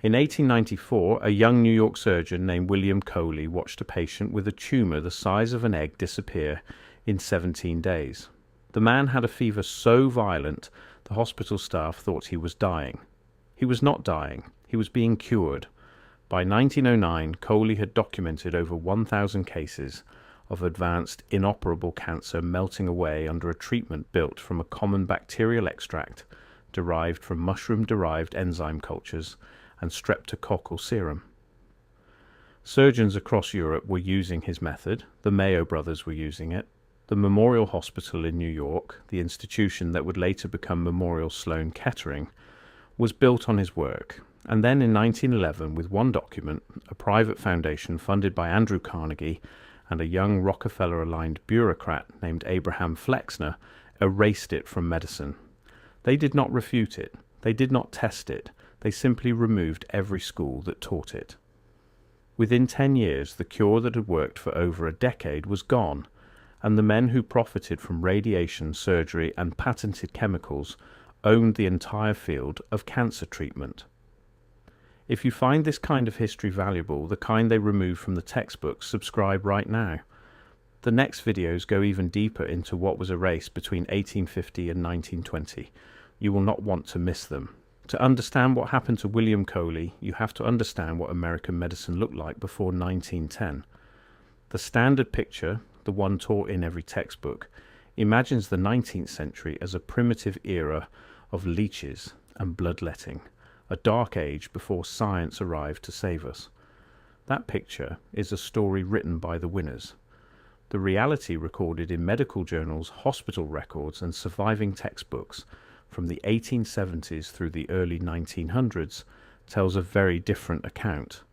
In 1894, a young New York surgeon named William Coley watched a patient with a tumor the size of an egg disappear in 17 days. The man had a fever so violent the hospital staff thought he was dying. He was not dying, he was being cured. By 1909, Coley had documented over 1,000 cases of advanced inoperable cancer melting away under a treatment built from a common bacterial extract derived from mushroom-derived enzyme cultures and streptococcal serum. Surgeons across Europe were using his method. The Mayo brothers were using it. The Memorial Hospital in New York, the institution that would later become Memorial Sloan Kettering, was built on his work. And then in 1911, with one document, a private foundation funded by Andrew Carnegie and a young Rockefeller-aligned bureaucrat named Abraham Flexner erased it from medicine. They did not refute it. They did not test it. They simply removed every school that taught it. Within 10 years, the cure that had worked for over a decade was gone, and the men who profited from radiation, surgery, and patented chemicals owned the entire field of cancer treatment. If you find this kind of history valuable, the kind they remove from the textbooks, subscribe right now. The next videos go even deeper into what was erased between 1850 and 1920. You will not want to miss them. To understand what happened to William Coley, you have to understand what American medicine looked like before 1910. The standard picture, the one taught in every textbook, imagines the 19th century as a primitive era of leeches and bloodletting, a dark age before science arrived to save us. That picture is a story written by the winners. The reality recorded in medical journals, hospital records, and surviving textbooks from the 1870s through the early 1900s tells a very different account.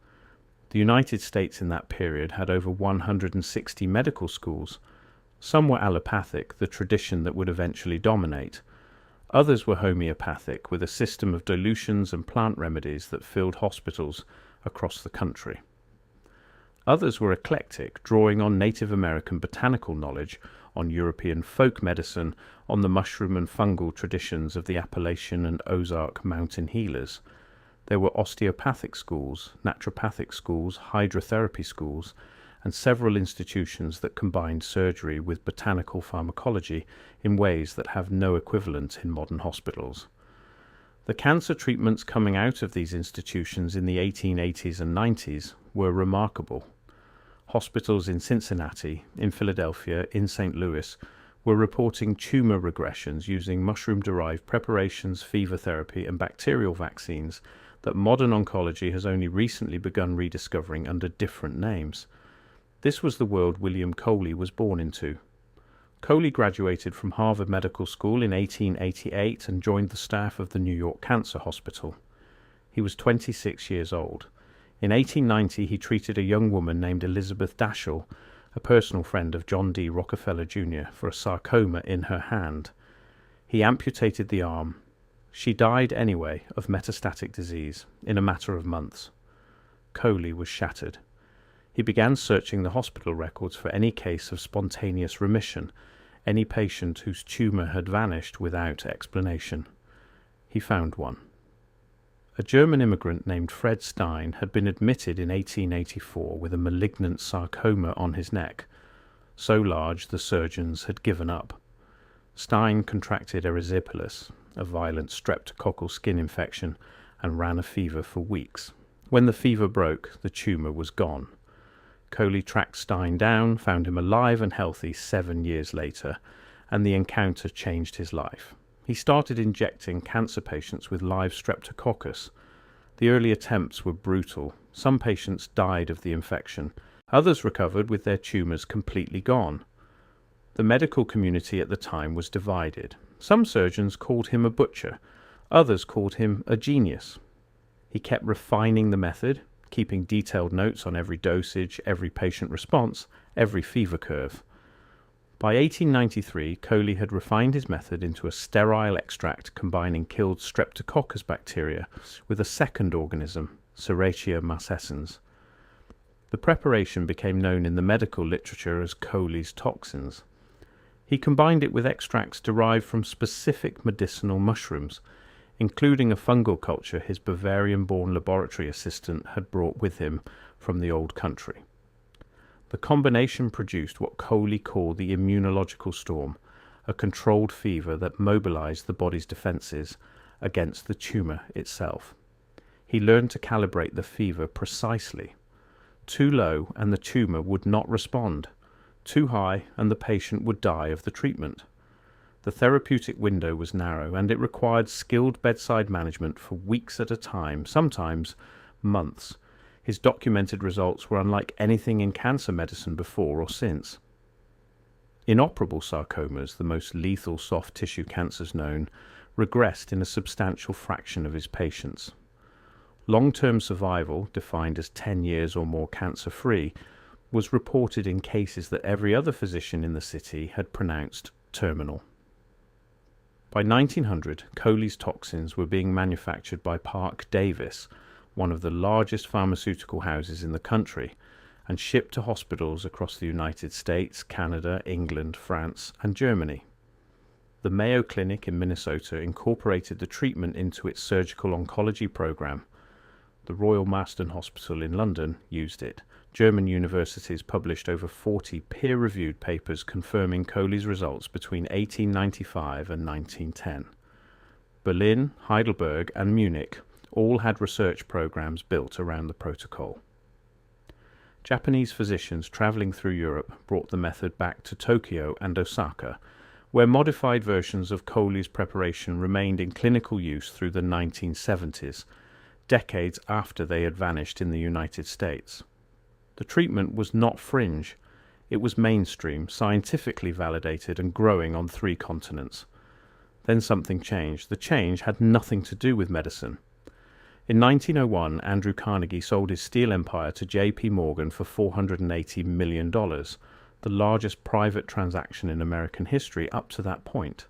The United States in that period had over 160 medical schools. Some were allopathic, the tradition that would eventually dominate. Others were homeopathic, with a system of dilutions and plant remedies that filled hospitals across the country. Others were eclectic, drawing on Native American botanical knowledge, on European folk medicine, on the mushroom and fungal traditions of the Appalachian and Ozark mountain healers. There were osteopathic schools, naturopathic schools, hydrotherapy schools, and several institutions that combined surgery with botanical pharmacology in ways that have no equivalent in modern hospitals. The cancer treatments coming out of these institutions in the 1880s and 90s were remarkable. Hospitals in Cincinnati, in Philadelphia, in St. Louis were reporting tumor regressions using mushroom-derived preparations, fever therapy, and bacterial vaccines that modern oncology has only recently begun rediscovering under different names. This was the world William Coley was born into. Coley graduated from Harvard Medical School in 1888 and joined the staff of the New York Cancer Hospital. He was 26 years old. In 1890, he treated a young woman named Elizabeth Dashell, a personal friend of John D. Rockefeller Jr., for a sarcoma in her hand. He amputated the arm. She died anyway of metastatic disease in a matter of months. Coley was shattered. He began searching the hospital records for any case of spontaneous remission, any patient whose tumor had vanished without explanation. He found one. A German immigrant named Fred Stein had been admitted in 1884 with a malignant sarcoma on his neck, so large the surgeons had given up. Stein contracted erysipelas, a violent streptococcal skin infection, and ran a fever for weeks. When the fever broke, the tumor was gone. Coley tracked Stein down, found him alive and healthy 7 years later, and the encounter changed his life. He started injecting cancer patients with live streptococcus. The early attempts were brutal. Some patients died of the infection. Others recovered with their tumors completely gone. The medical community at the time was divided. Some surgeons called him a butcher. Others called him a genius. He kept refining the method, keeping detailed notes on every dosage, every patient response, every fever curve. By 1893, Coley had refined his method into a sterile extract combining killed Streptococcus bacteria with a second organism, Serratia marcescens. The preparation became known in the medical literature as Coley's toxins. He combined it with extracts derived from specific medicinal mushrooms. including a fungal culture his Bavarian-born laboratory assistant had brought with him from the old country. The combination produced what Coley called the immunological storm, a controlled fever that mobilized the body's defenses against the tumor itself. He learned to calibrate the fever precisely. Too low and the tumor would not respond. Too high and the patient would die of the treatment. The therapeutic window was narrow, and it required skilled bedside management for weeks at a time, sometimes months. His documented results were unlike anything in cancer medicine before or since. Inoperable sarcomas, the most lethal soft tissue cancers known, regressed in a substantial fraction of his patients. Long-term survival, defined as 10 years or more cancer-free, was reported in cases that every other physician in the city had pronounced terminal. By 1900, Coley's toxins were being manufactured by Park Davis, one of the largest pharmaceutical houses in the country, and shipped to hospitals across the United States, Canada, England, France, and Germany. The Mayo Clinic in Minnesota incorporated the treatment into its surgical oncology program. The Royal Marsden Hospital in London used it. German universities published over 40 peer-reviewed papers confirming Coley's results between 1895 and 1910. Berlin, Heidelberg, and Munich all had research programs built around the protocol. Japanese physicians traveling through Europe brought the method back to Tokyo and Osaka, where modified versions of Coley's preparation remained in clinical use through the 1970s, decades after they had vanished in the United States. The treatment was not fringe. It was mainstream, scientifically validated, and growing on 3 continents. Then something changed. The change had nothing to do with medicine. In 1901, Andrew Carnegie sold his steel empire to J.P. Morgan for $480 million, the largest private transaction in American history up to that point.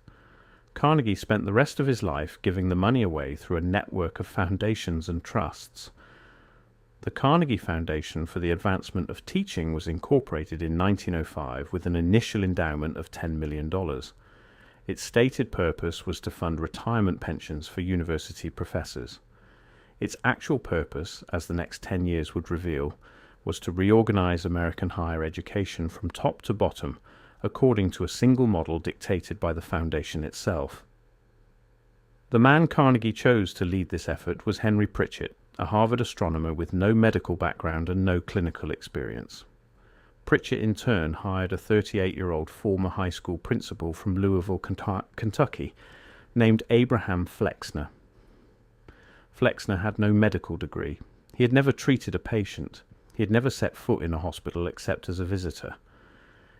Carnegie spent the rest of his life giving the money away through a network of foundations and trusts. The Carnegie Foundation for the Advancement of Teaching was incorporated in 1905 with an initial endowment of $10 million. Its stated purpose was to fund retirement pensions for university professors. Its actual purpose, as the next 10 years would reveal, was to reorganize American higher education from top to bottom, according to a single model dictated by the foundation itself. The man Carnegie chose to lead this effort was Henry Pritchett, a Harvard astronomer with no medical background and no clinical experience. Pritchett in turn hired a 38-year-old former high school principal from Louisville, Kentucky, named Abraham Flexner. Flexner had no medical degree. He had never treated a patient. He had never set foot in a hospital except as a visitor.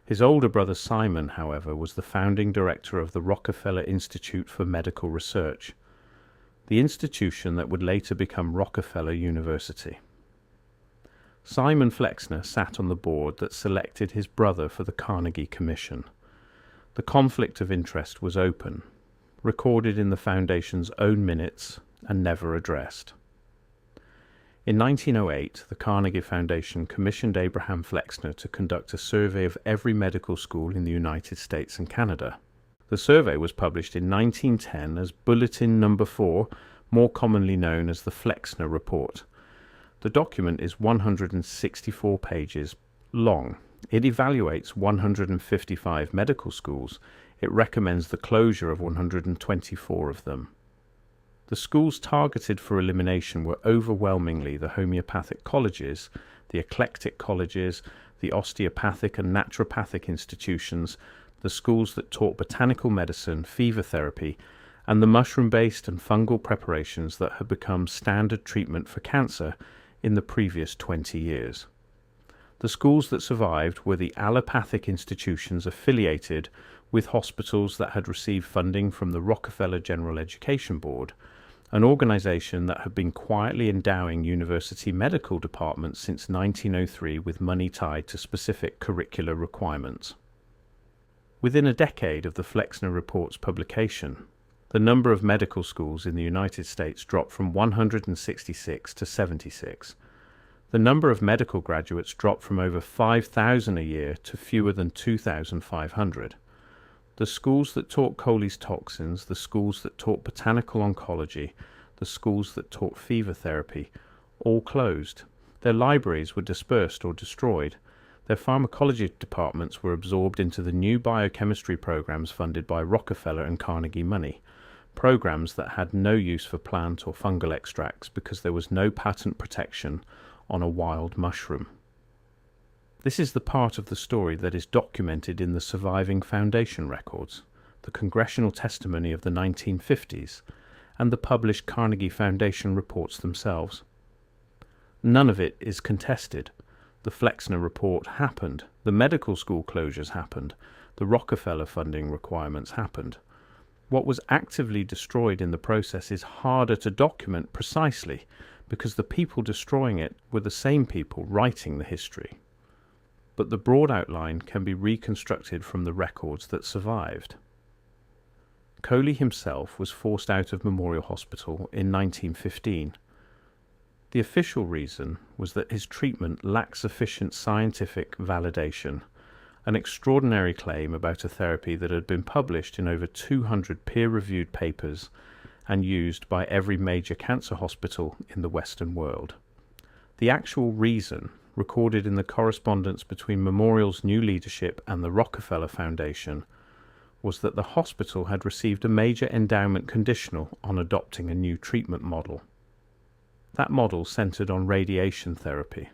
His older brother Simon, however, was the founding director of the Rockefeller Institute for Medical Research, the institution that would later become Rockefeller University. Simon Flexner sat on the board that selected his brother for the Carnegie Commission. The conflict of interest was open, recorded in the foundation's own minutes, and never addressed. In 1908, the Carnegie Foundation commissioned Abraham Flexner to conduct a survey of every medical school in the United States and Canada. The survey was published in 1910 as Bulletin No. 4, more commonly known as the Flexner Report. The document is 164 pages long. It evaluates 155 medical schools. It recommends the closure of 124 of them. The schools targeted for elimination were overwhelmingly the homeopathic colleges, the eclectic colleges, the osteopathic and naturopathic institutions, the schools that taught botanical medicine, fever therapy, and the mushroom-based and fungal preparations that had become standard treatment for cancer in the previous 20 years. The schools that survived were the allopathic institutions affiliated with hospitals that had received funding from the Rockefeller General Education Board, an organization that had been quietly endowing university medical departments since 1903 with money tied to specific curricular requirements. Within a decade of the Flexner Report's publication, the number of medical schools in the United States dropped from 166 to 76. The number of medical graduates dropped from over 5,000 a year to fewer than 2,500. The schools that taught Coley's toxins, the schools that taught botanical oncology, the schools that taught fever therapy, all closed. Their libraries were dispersed or destroyed. Their pharmacology departments were absorbed into the new biochemistry programs funded by Rockefeller and Carnegie money, programs that had no use for plant or fungal extracts because there was no patent protection on a wild mushroom. This is the part of the story that is documented in the surviving Foundation records, the congressional testimony of the 1950s, and the published Carnegie Foundation reports themselves. None of it is contested. The Flexner report happened, the medical school closures happened, the Rockefeller funding requirements happened. What was actively destroyed in the process is harder to document precisely because the people destroying it were the same people writing the history. But the broad outline can be reconstructed from the records that survived. Coley himself was forced out of Memorial Hospital in 1915. The official reason was that his treatment lacked sufficient scientific validation, an extraordinary claim about a therapy that had been published in over 200 peer-reviewed papers and used by every major cancer hospital in the Western world. The actual reason, recorded in the correspondence between Memorial's new leadership and the Rockefeller Foundation, was that the hospital had received a major endowment conditional on adopting a new treatment model. That model centered on radiation therapy,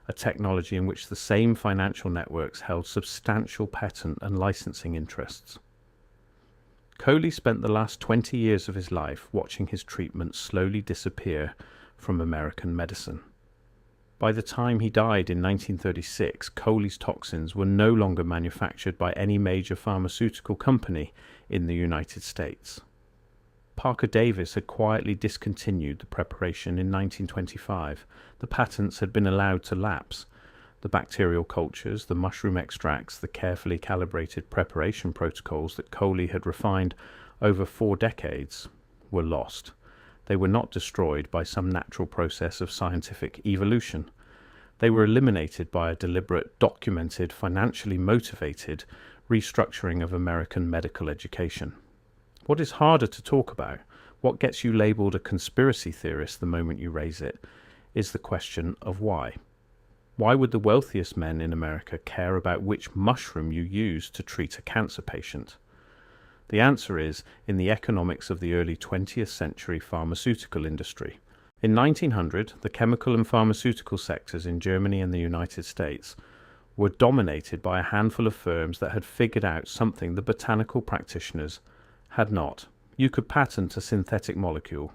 a technology in which the same financial networks held substantial patent and licensing interests. Coley spent the last 20 years of his life watching his treatment slowly disappear from American medicine. By the time he died in 1936, Coley's toxins were no longer manufactured by any major pharmaceutical company in the United States. Parker Davis had quietly discontinued the preparation in 1925. The patents had been allowed to lapse. The bacterial cultures, the mushroom extracts, the carefully calibrated preparation protocols that Coley had refined over 4 decades were lost. They were not destroyed by some natural process of scientific evolution. They were eliminated by a deliberate, documented, financially motivated restructuring of American medical education. What is harder to talk about, what gets you labeled a conspiracy theorist the moment you raise it, is the question of why. Why would the wealthiest men in America care about which mushroom you use to treat a cancer patient? The answer is in the economics of the early 20th century pharmaceutical industry. In 1900, the chemical and pharmaceutical sectors in Germany and the United States were dominated by a handful of firms that had figured out something the botanical practitioners had not. You could patent a synthetic molecule.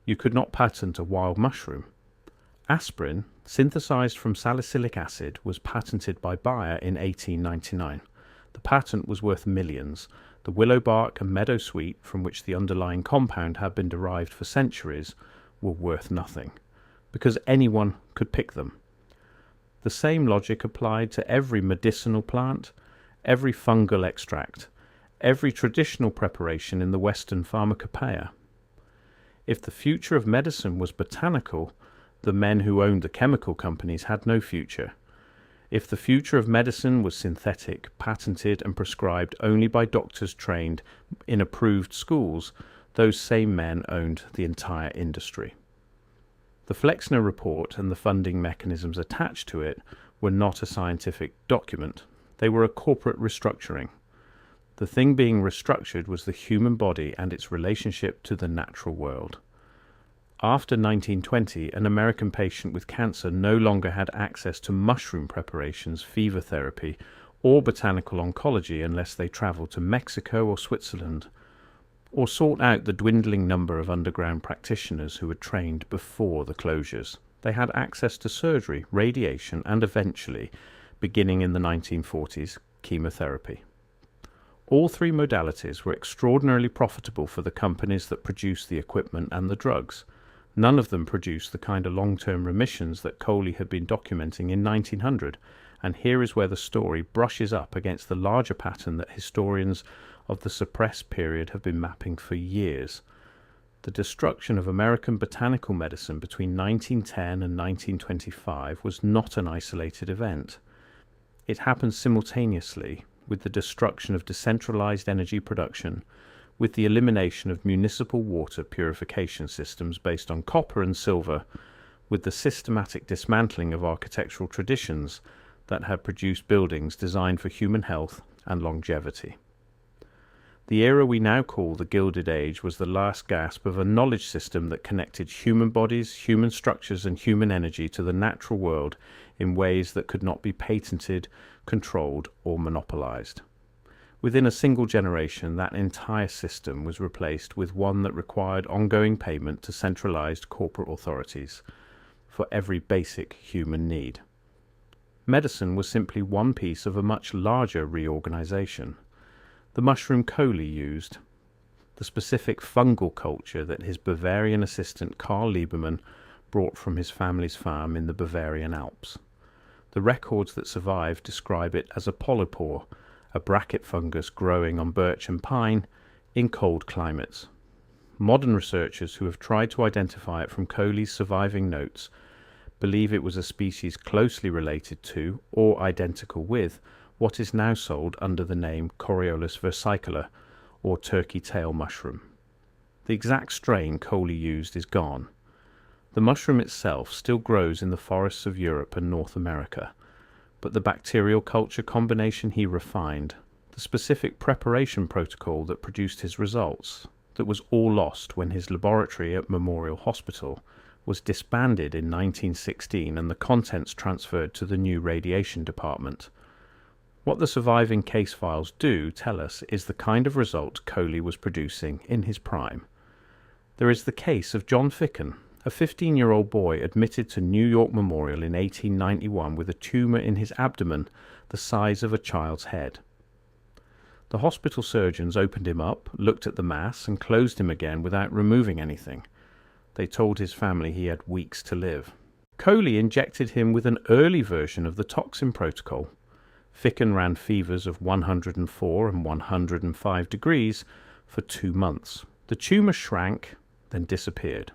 You could not patent a wild mushroom. Aspirin, synthesized from salicylic acid, was patented by Bayer in 1899. The patent was worth millions. The willow bark and meadow sweet, from which the underlying compound had been derived for centuries, were worth nothing, because anyone could pick them. The same logic applied to every medicinal plant, every fungal extract, every traditional preparation in the Western pharmacopoeia. If the future of medicine was botanical, the men who owned the chemical companies had no future. If the future of medicine was synthetic, patented and prescribed only by doctors trained in approved schools, those same men owned the entire industry. The Flexner report and the funding mechanisms attached to it were not a scientific document. They were a corporate restructuring. The thing being restructured was the human body and its relationship to the natural world. After 1920, an American patient with cancer no longer had access to mushroom preparations, fever therapy, or botanical oncology unless they traveled to Mexico or Switzerland, or sought out the dwindling number of underground practitioners who had trained before the closures. They had access to surgery, radiation, and eventually, beginning in the 1940s, chemotherapy. All 3 modalities were extraordinarily profitable for the companies that produced the equipment and the drugs. None of them produced the kind of long-term remissions that Coley had been documenting in 1900, and here is where the story brushes up against the larger pattern that historians of the suppressed period have been mapping for years. The destruction of American botanical medicine between 1910 and 1925 was not an isolated event. It happened simultaneously with the destruction of decentralized energy production, with the elimination of municipal water purification systems based on copper and silver, with the systematic dismantling of architectural traditions that had produced buildings designed for human health and longevity. The era we now call the Gilded Age was the last gasp of a knowledge system that connected human bodies, human structures, and human energy to the natural world in ways that could not be patented, controlled, or monopolized. Within a single generation, that entire system was replaced with one that required ongoing payment to centralized corporate authorities for every basic human need. Medicine was simply one piece of a much larger reorganization. The mushroom Coley used, the specific fungal culture that his Bavarian assistant Karl Liebermann brought from his family's farm in the Bavarian Alps. The records that survive describe it as a polypore, a bracket fungus growing on birch and pine in cold climates. Modern researchers who have tried to identify it from Coley's surviving notes believe it was a species closely related to, or identical with, what is now sold under the name Coriolus versicolor, or turkey tail mushroom. The exact strain Coley used is gone. The mushroom itself still grows in the forests of Europe and North America, but the bacterial culture combination he refined, the specific preparation protocol that produced his results, that was all lost when his laboratory at Memorial Hospital was disbanded in 1916 and the contents transferred to the new radiation department. What the surviving case files do tell us is the kind of result Coley was producing in his prime. There is the case of John Ficken, a 15-year-old boy admitted to New York Memorial in 1891 with a tumor in his abdomen the size of a child's head. The hospital surgeons opened him up, looked at the mass, and closed him again without removing anything. They told his family he had weeks to live. Coley injected him with an early version of the toxin protocol. Ficken ran fevers of 104 and 105 degrees for 2 months. The tumor shrank, then disappeared.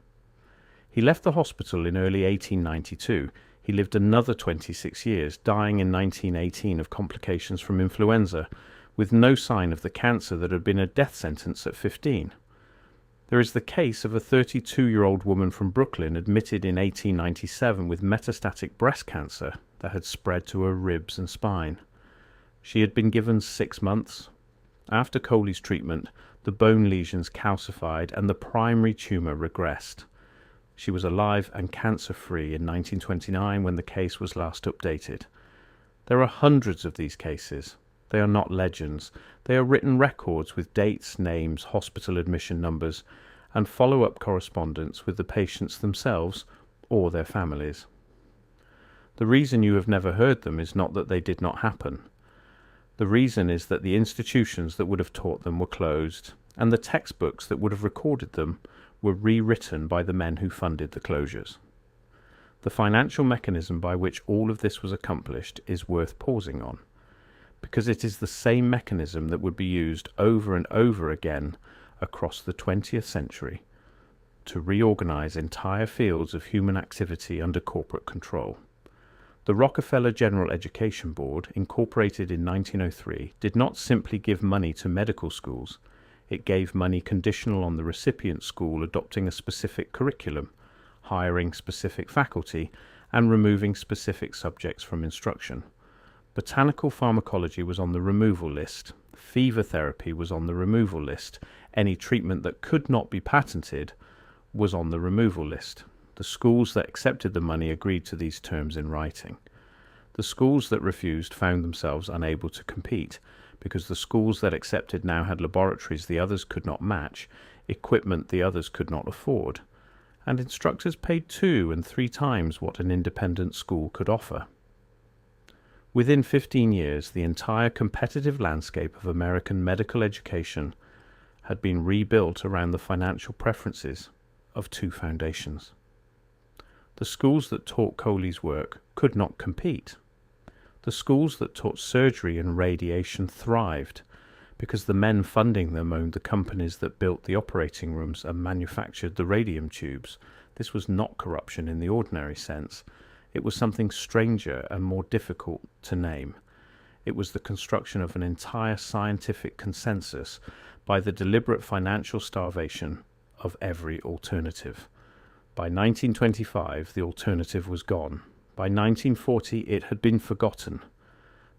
He left the hospital in early 1892. He lived another 26 years, dying in 1918 of complications from influenza, with no sign of the cancer that had been a death sentence at 15. There is the case of a 32-year-old woman from Brooklyn admitted in 1897 with metastatic breast cancer that had spread to her ribs and spine. She had been given 6 months. After Coley's treatment, the bone lesions calcified and the primary tumor regressed. She was alive and cancer-free in 1929 when the case was last updated. There are hundreds of these cases. They are not legends. They are written records with dates, names, hospital admission numbers, and follow-up correspondence with the patients themselves or their families. The reason you have never heard them is not that they did not happen. The reason is that the institutions that would have taught them were closed, and the textbooks that would have recorded them were rewritten by the men who funded the closures. The financial mechanism by which all of this was accomplished is worth pausing on, because it is the same mechanism that would be used over and over again across the 20th century to reorganize entire fields of human activity under corporate control. The Rockefeller General Education Board, incorporated in 1903, did not simply give money to medical schools. It gave money conditional on the recipient school adopting a specific curriculum, hiring specific faculty, and removing specific subjects from instruction. Botanical pharmacology was on the removal list. Fever therapy was on the removal list. Any treatment that could not be patented was on the removal list. The schools that accepted the money agreed to these terms in writing. The schools that refused found themselves unable to compete, because the schools that accepted now had laboratories the others could not match, equipment the others could not afford, and instructors paid 2 and 3 times what an independent school could offer. Within 15 years, the entire competitive landscape of American medical education had been rebuilt around the financial preferences of 2 foundations. The schools that taught Coley's work could not compete. The schools that taught surgery and radiation thrived because the men funding them owned the companies that built the operating rooms and manufactured the radium tubes. This was not corruption in the ordinary sense. It was something stranger and more difficult to name. It was the construction of an entire scientific consensus by the deliberate financial starvation of every alternative. By 1925, the alternative was gone. By 1940, it had been forgotten.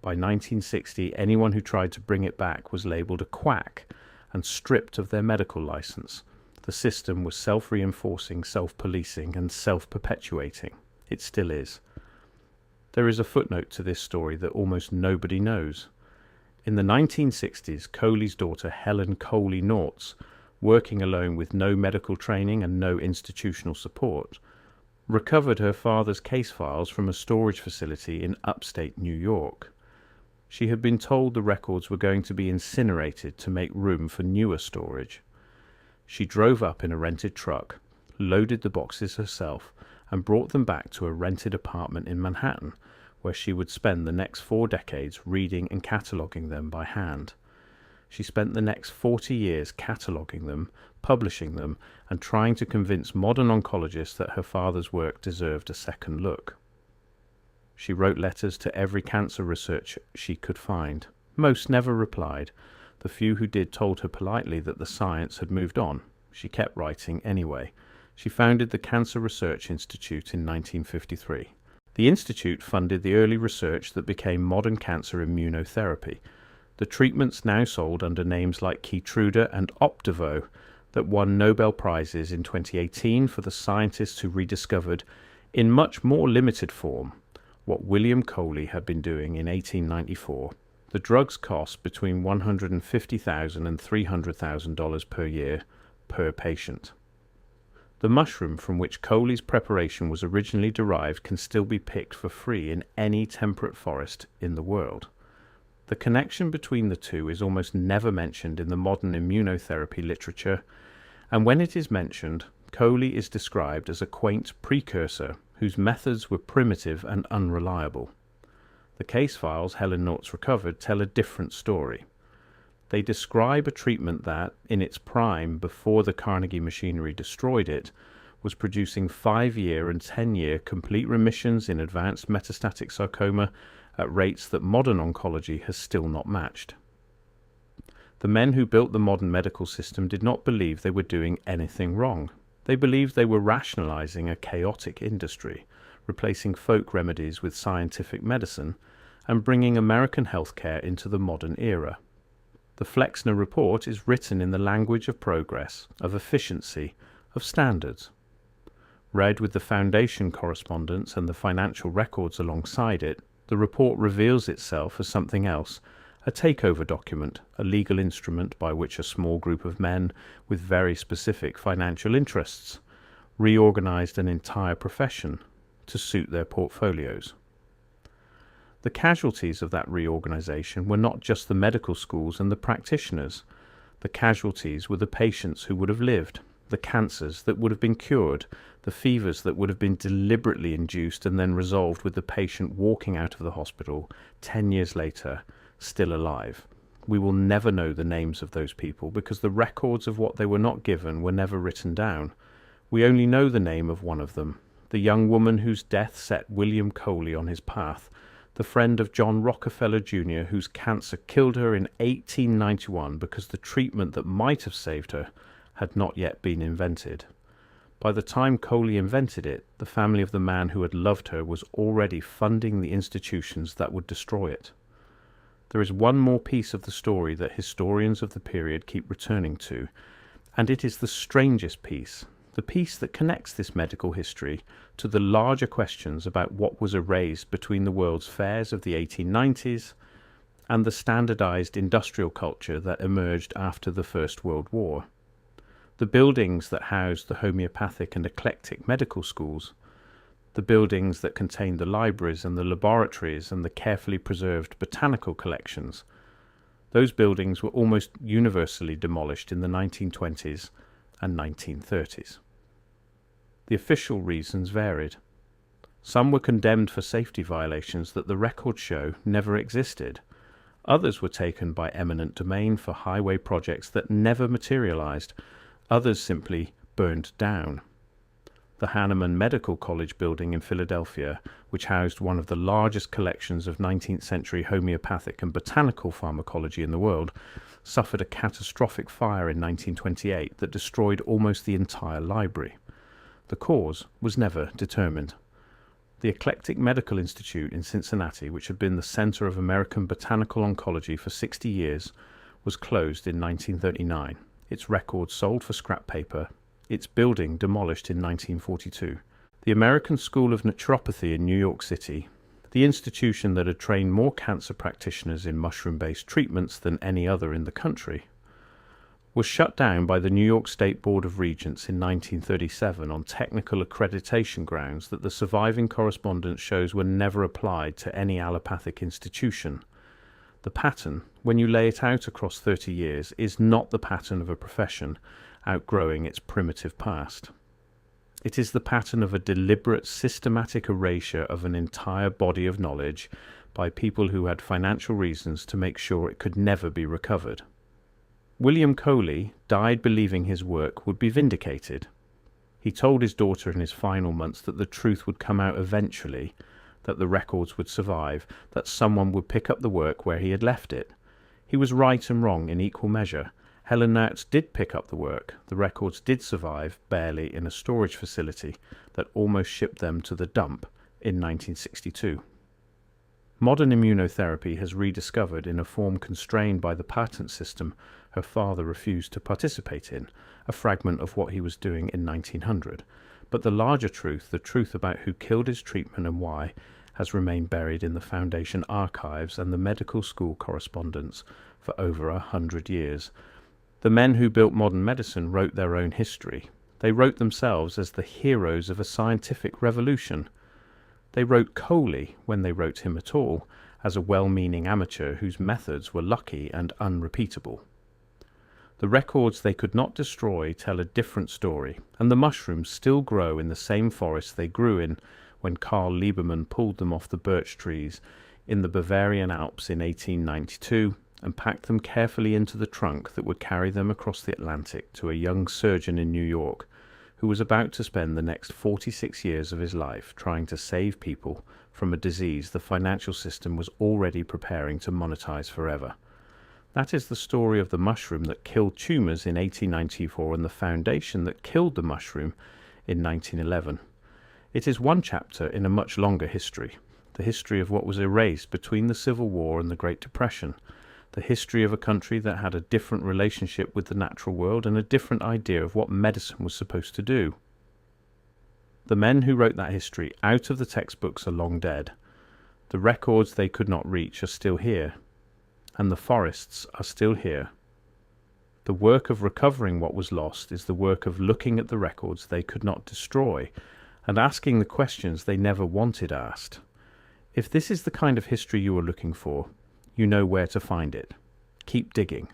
By 1960, anyone who tried to bring it back was labelled a quack and stripped of their medical licence. The system was self-reinforcing, self-policing, and self-perpetuating. It still is. There is a footnote to this story that almost nobody knows. In the 1960s, Coley's daughter Helen Coley Nortz, working alone with no medical training and no institutional support, recovered her father's case files from a storage facility in upstate New York. She had been told the records were going to be incinerated to make room for newer storage. She drove up in a rented truck, loaded the boxes herself, and brought them back to a rented apartment in Manhattan, where she would spend the next 4 decades reading and cataloguing them by hand. She spent the next 40 years cataloguing them, publishing them, and trying to convince modern oncologists that her father's work deserved a second look. She wrote letters to every cancer researcher she could find. Most never replied. The few who did told her politely that the science had moved on. She kept writing anyway. She founded the Cancer Research Institute in 1953. The institute funded the early research that became modern cancer immunotherapy, the treatments now sold under names like Keytruda and Opdivo that won Nobel Prizes in 2018 for the scientists who rediscovered, in much more limited form, what William Coley had been doing in 1894. The drugs cost between $150,000 and $300,000 per year per patient. The mushroom from which Coley's preparation was originally derived can still be picked for free in any temperate forest in the world. The connection between the two is almost never mentioned in the modern immunotherapy literature, and when it is mentioned, Coley is described as a quaint precursor whose methods were primitive and unreliable. The case files Helen Nortz recovered tell a different story. They describe a treatment that, in its prime before the Carnegie machinery destroyed it, was producing 5-year and 10-year complete remissions in advanced metastatic sarcoma at rates that modern oncology has still not matched. The men who built the modern medical system did not believe they were doing anything wrong. They believed they were rationalizing a chaotic industry, replacing folk remedies with scientific medicine, and bringing American healthcare into the modern era. The Flexner Report is written in the language of progress, of efficiency, of standards. Read with the foundation correspondence and the financial records alongside it, the report reveals itself as something else, a takeover document, a legal instrument by which a small group of men with very specific financial interests reorganized an entire profession to suit their portfolios. The casualties of that reorganization were not just the medical schools and the practitioners. The casualties were the patients who would have lived, the cancers that would have been cured, the fevers that would have been deliberately induced and then resolved with the patient walking out of the hospital 10 years later, still alive. We will never know the names of those people because the records of what they were not given were never written down. We only know the name of one of them, the young woman whose death set William Coley on his path, the friend of John Rockefeller Jr., whose cancer killed her in 1891 because the treatment that might have saved her had not yet been invented. By the time Coley invented it, the family of the man who had loved her was already funding the institutions that would destroy it. There is one more piece of the story that historians of the period keep returning to, and it is the strangest piece, the piece that connects this medical history to the larger questions about what was erased between the World's Fairs of the 1890s and the standardized industrial culture that emerged after the First World War. The buildings that housed the homeopathic and eclectic medical schools, the buildings that contained the libraries and the laboratories and the carefully preserved botanical collections, those buildings were almost universally demolished in the 1920s and 1930s. The official reasons varied. Some were condemned for safety violations that the records show never existed. Others were taken by eminent domain for highway projects that never materialized. Others simply burned down. The Hahnemann Medical College building in Philadelphia, which housed one of the largest collections of 19th century homeopathic and botanical pharmacology in the world, suffered a catastrophic fire in 1928 that destroyed almost the entire library. The cause was never determined. The Eclectic Medical Institute in Cincinnati, which had been the center of American botanical oncology for 60 years, was closed in 1939, its records sold for scrap paper, its building demolished in 1942. The American School of Naturopathy in New York City, the institution that had trained more cancer practitioners in mushroom-based treatments than any other in the country, was shut down by the New York State Board of Regents in 1937 on technical accreditation grounds that the surviving correspondence shows were never applied to any allopathic institution. The pattern, when you lay it out across 30 years, is not the pattern of a profession outgrowing its primitive past. It is the pattern of a deliberate, systematic erasure of an entire body of knowledge by people who had financial reasons to make sure it could never be recovered. William Coley died believing his work would be vindicated. He told his daughter in his final months that the truth would come out eventually, that the records would survive, that someone would pick up the work where he had left it. He was right and wrong in equal measure. Helen Nautz did pick up the work. The records did survive, barely, in a storage facility that almost shipped them to the dump in 1962. Modern immunotherapy has rediscovered, in a form constrained by the patent system her father refused to participate in, a fragment of what he was doing in 1900. But the larger truth, the truth about who killed his treatment and why, has remained buried in the Foundation archives and the medical school correspondence for over 100 years. The men who built modern medicine wrote their own history. They wrote themselves as the heroes of a scientific revolution. They wrote Coley, when they wrote him at all, as a well-meaning amateur whose methods were lucky and unrepeatable. The records they could not destroy tell a different story, and the mushrooms still grow in the same forest they grew in when Carl Lieberman pulled them off the birch trees in the Bavarian Alps in 1892 and packed them carefully into the trunk that would carry them across the Atlantic to a young surgeon in New York who was about to spend the next 46 years of his life trying to save people from a disease the financial system was already preparing to monetize forever. That is the story of the mushroom that killed tumors in 1894 and the foundation that killed the mushroom in 1911. It is one chapter in a much longer history, the history of what was erased between the Civil War and the Great Depression, the history of a country that had a different relationship with the natural world and a different idea of what medicine was supposed to do. The men who wrote that history out of the textbooks are long dead. The records they could not reach are still here, and the forests are still here. The work of recovering what was lost is the work of looking at the records they could not destroy and asking the questions they never wanted asked. If this is the kind of history you are looking for, you know where to find it. Keep digging.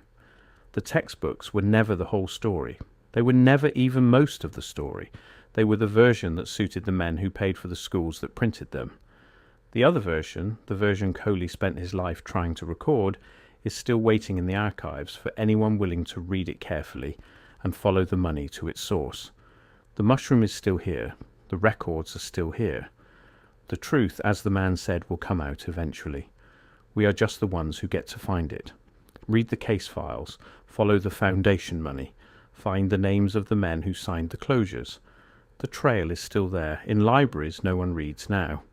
The textbooks were never the whole story. They were never even most of the story. They were the version that suited the men who paid for the schools that printed them. The other version, the version Coley spent his life trying to record, is still waiting in the archives for anyone willing to read it carefully and follow the money to its source. The mushroom is still here. The records are still here. The truth, as the man said, will come out eventually. We are just the ones who get to find it. Read the case files, follow the foundation money, find the names of the men who signed the closures. The trail is still there. In libraries no one reads now.